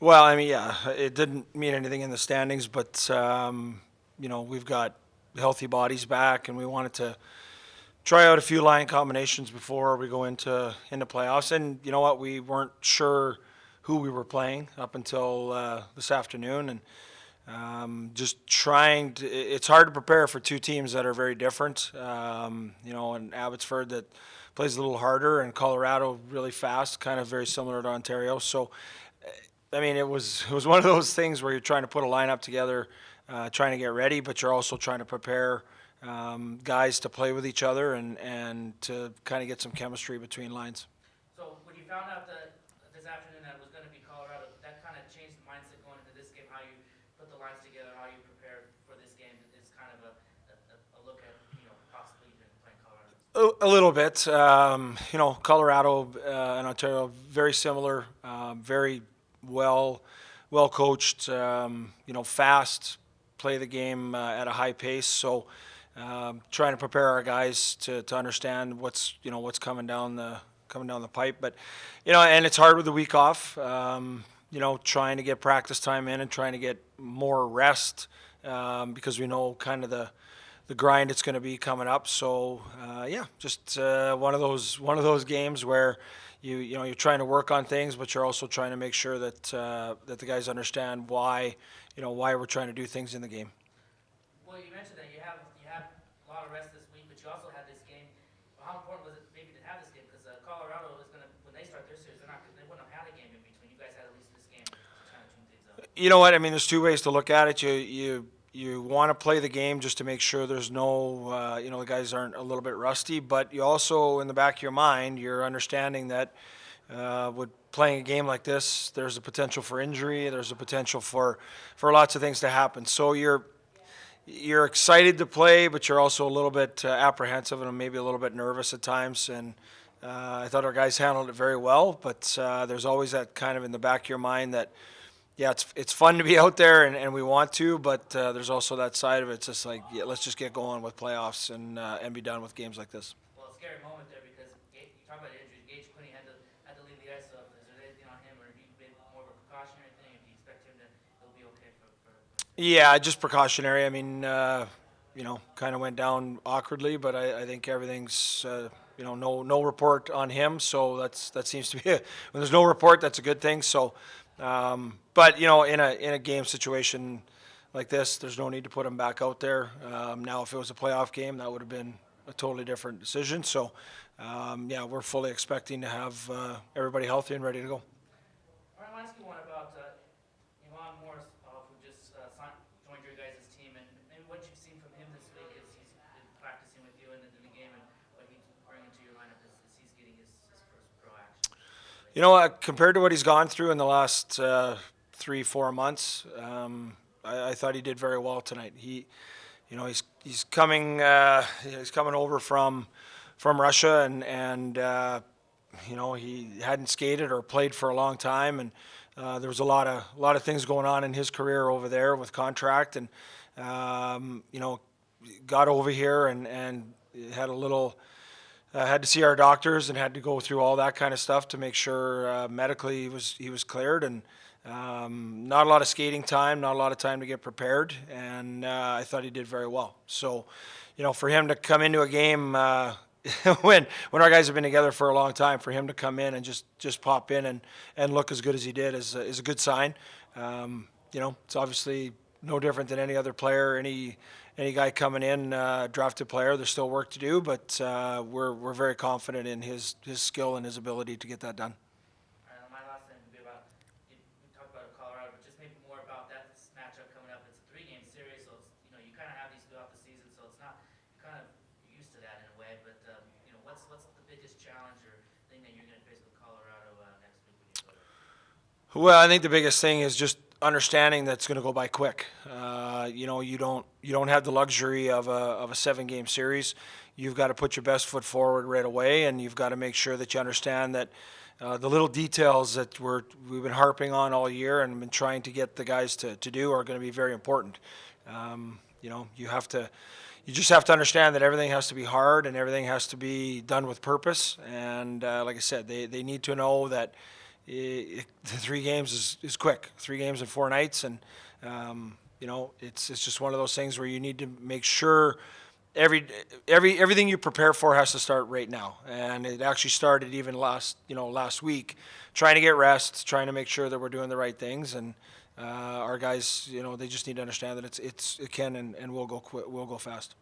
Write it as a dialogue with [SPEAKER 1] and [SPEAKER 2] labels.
[SPEAKER 1] Well, I mean, yeah, it didn't mean anything in the standings, but we've got healthy bodies back, and we wanted to try out a few line combinations before we go into playoffs. And you know what, we weren't sure who we were playing up until this afternoon, and just trying to. It's hard to prepare for two teams that are very different. And Abbotsford that plays a little harder, and Colorado really fast, kind of very similar to Ontario. So I mean, it was one of those things where you're trying to put a lineup together, trying to get ready, but you're also trying to prepare guys to play with each other and to kind of get some chemistry between lines.
[SPEAKER 2] So when you found out that this afternoon that it was going to be Colorado, that kind of changed the mindset going into this game. How you put the lines together, how you prepare for this game is kind of a look at possibly even playing Colorado.
[SPEAKER 1] A little bit, Colorado and Ontario very similar, very well coached, fast, play the game at a high pace. So trying to prepare our guys to understand what's coming down the pipe. But and it's hard with the week off. Trying to get practice time in and trying to get more rest because we know kind of the grind it's going to be coming up. So just one of those games where you're trying to work on things, but you're also trying to make sure that the guys understand why we're trying to do things in the game.
[SPEAKER 2] Well, you mentioned that you have a lot of rest this week, but you also had this game. Well, how important was it maybe to have this game? Because Colorado is going to, when they start their series, they wouldn't have had a game in between. You guys had at least this game to kind of tune things up.
[SPEAKER 1] You know what? I mean, there's two ways to look at it. You want to play the game just to make sure there's no, the guys aren't a little bit rusty, but you also, in the back of your mind, you're understanding that with playing a game like this, there's a potential for injury, there's a potential for lots of things to happen. So you're excited to play, but you're also a little bit apprehensive and maybe a little bit nervous at times. And I thought our guys handled it very well, but there's always that kind of in the back of your mind that, yeah, it's fun to be out there and we want to, but there's also that side of it. It's just like, yeah, let's just get going with playoffs and be done with games like this.
[SPEAKER 2] Well, a scary moment there because you talk about injuries. Gage Quinney had to leave the ice. So is there anything on him, or have you been more of a precautionary thing? If you expect him to, he'll be okay for.
[SPEAKER 1] Yeah, just precautionary. I mean, kind of went down awkwardly, but I think everything's, no report on him. So that seems to be when there's no report, that's a good thing. So, but in a game situation like this, there's no need to put him back out there. Now, if it was a playoff game, that would have been a totally different decision. So, we're fully expecting to have everybody healthy and ready to go.
[SPEAKER 2] All right, I want to ask you one about Ivan Morris, who just joined your guys' team, and maybe what you've seen from him this week as he's been practicing with you in the game, and what he's bringing to your lineup as he's getting his first pro action.
[SPEAKER 1] Compared to what he's gone through in the last 3-4 months, I thought he did very well tonight. He's coming over from Russia and he hadn't skated or played for a long time, and there was a lot of things going on in his career over there with contract, and got over here and had a little. Had to see our doctors and had to go through all that kind of stuff to make sure medically he was cleared, and not a lot of skating time, not a lot of time to get prepared, and I thought he did very well. So, for him to come into a game when our guys have been together for a long time, for him to come in and just pop in and look as good as he did is a good sign. It's obviously no different than any other player, any guy coming in, drafted player. There's still work to do, but we're very confident in his skill and his ability to get that done.
[SPEAKER 2] My last thing would be about, we talked about Colorado, but just maybe more about that matchup coming up. It's a 3-game series, so you kind of have these throughout the season, so it's not, you're kind of used to that in a way, but what's the biggest challenge or thing that you're going to face with Colorado next week when you go there?
[SPEAKER 1] Well, I think the biggest thing is just understanding that it's going to go by quick. You don't have the luxury of a 7-game series. You've got to put your best foot forward right away, and you've got to make sure that you understand that the little details that we've been harping on all year and been trying to get the guys to do are going to be very important. You just have to understand that everything has to be hard and everything has to be done with purpose. And like I said, they need to know that the 3 games is quick. 3 games in 4 nights, and you know, it's just one of those things where you need to make sure everything you prepare for has to start right now. And it actually started even last week, trying to get rest, trying to make sure that we're doing the right things, and our guys, you know, they just need to understand that it can and will go fast.